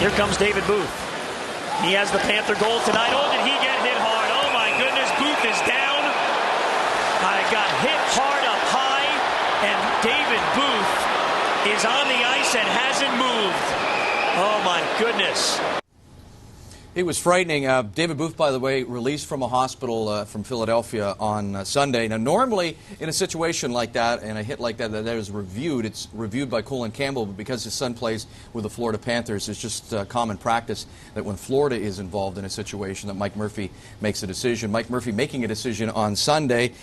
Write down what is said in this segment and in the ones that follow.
Here comes David Booth. He has the Panther goal tonight. Oh, did he get hit hard? Oh, my goodness. Booth is down. I got hit hard up high, and David Booth is on the ice and hasn't moved. Oh, my goodness. It was frightening. David Booth, by the way, released from a hospital from Philadelphia on Sunday. Now, normally in a situation like that and a hit like that is reviewed, it's reviewed by Colin Campbell, but because his son plays with the Florida Panthers, it's just common practice that when Florida is involved in a situation that Mike Murphy makes a decision. Mike Murphy making a decision on Sunday,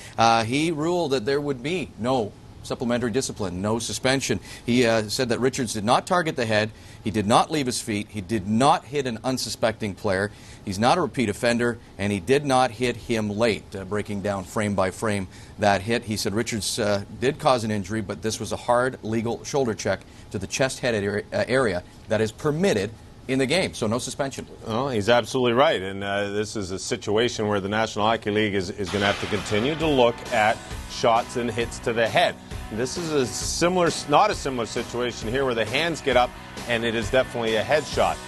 he ruled that there would be no supplementary discipline, no suspension. He said that Richards did not target the head, he did not leave his feet, he did not hit an unsuspecting player, he's not a repeat offender, and he did not hit him late, breaking down frame by frame that hit. He said Richards did cause an injury, but this was a hard legal shoulder check to the chest-head area that is permitted in the game, so no suspension. Well, he's absolutely right, and this is a situation where the National Hockey League is going to have to continue to look at shots and hits to the head. This is a similar, not a similar situation here where the hands get up and it is definitely a headshot.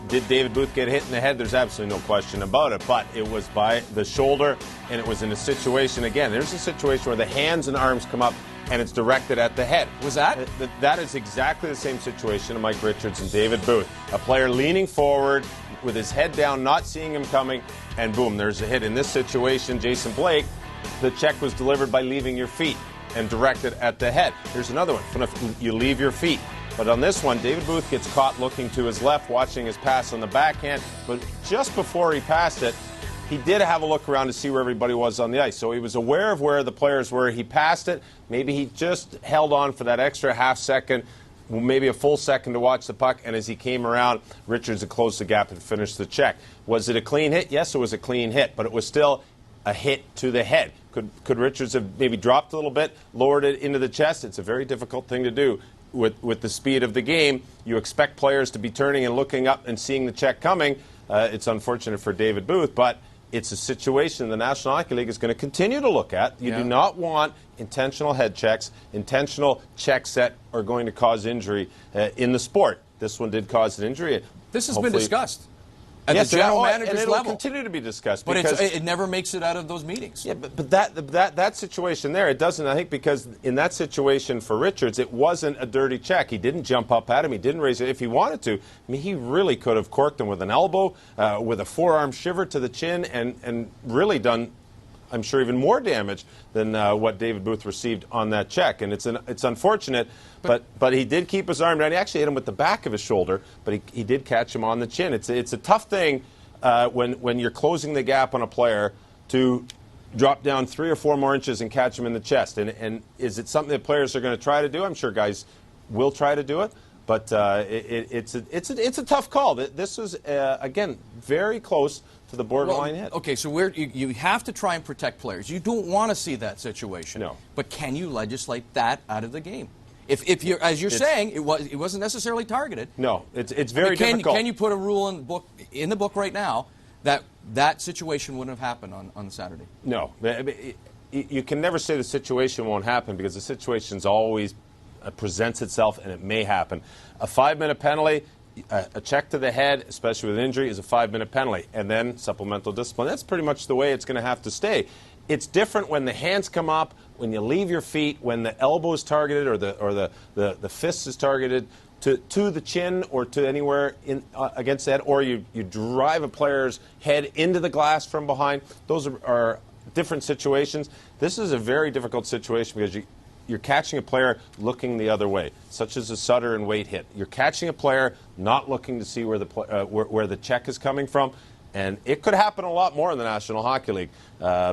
Did David Booth get hit in the head? There's absolutely no question about it, but it was by the shoulder, and it was in a situation, again, there's a situation where the hands and arms come up and it's directed at the head. Was that? That is exactly the same situation of Mike Richards and David Booth. A player leaning forward with his head down, not seeing him coming, and boom, there's a hit. In this situation, Jason Blake, the check was delivered by leaving your feet and directed at the head. Here's another one. You leave your feet. But on this one, David Booth gets caught looking to his left, watching his pass on the backhand. But just before he passed it, he did have a look around to see where everybody was on the ice. So he was aware of where the players were. He passed it. Maybe he just held on for that extra half second, maybe a full second to watch the puck. And as he came around, Richards had closed the gap and finished the check. Was it a clean hit? Yes, it was a clean hit. But it was still a hit to the head. Could Richards have maybe dropped a little bit, lowered it into the chest? It's a very difficult thing to do with the speed of the game. You expect players to be turning and looking up and seeing the check coming. It's unfortunate for David Booth, but it's a situation the National Hockey League is going to continue to look at. You do not want intentional head checks, intentional checks that are going to cause injury in the sport. This one did cause an injury. This has been discussed at yes, the general manager's and it'll level. Continue to be discussed. But it never makes it out of those meetings. Yeah, but that situation there, it doesn't, I think, because in that situation for Richards, it wasn't a dirty check. He didn't jump up at him. He didn't raise it. If he wanted to, I mean, he really could have corked him with an elbow, with a forearm shiver to the chin, and really done, I'm sure, even more damage than what David Booth received on that check. And it's unfortunate, but he did keep his arm down. He actually hit him with the back of his shoulder, but he did catch him on the chin. It's a tough thing when you're closing the gap on a player to drop down 3 or 4 more inches and catch him in the chest. And is it something that players are going to try to do? I'm sure guys will try to do it. But it's a tough call. This was, again, very close to the borderline hit. Okay, so you have to try and protect players. You don't want to see that situation. No. But can you legislate that out of the game? If you're, as you're saying, it wasn't necessarily targeted. No, it's very difficult. Can you put a rule in the book right now that situation wouldn't have happened on Saturday? No. You can never say the situation won't happen because the situation's always presents itself, and it may happen. A 5-minute penalty, a check to the head, especially with an injury, is a 5-minute penalty, and then supplemental discipline. That's pretty much the way it's going to have to stay. It's different when the hands come up, when you leave your feet, when the elbow is targeted or the fist is targeted to the chin or to anywhere against the head, or you drive a player's head into the glass from behind. Those are different situations. This is a very difficult situation because you're catching a player looking the other way, such as a Sutter and Waite hit. You're catching a player not looking to see where the check is coming from. And it could happen a lot more in the National Hockey League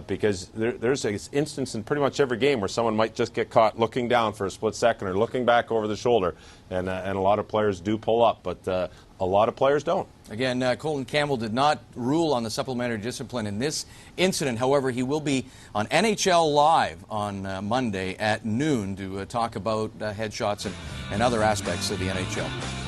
because there's an instance in pretty much every game where someone might just get caught looking down for a split second or looking back over the shoulder. And a lot of players do pull up, but a lot of players don't. Again, Colin Campbell did not rule on the supplementary discipline in this incident. However, he will be on NHL Live on Monday at noon to talk about headshots and other aspects of the NHL.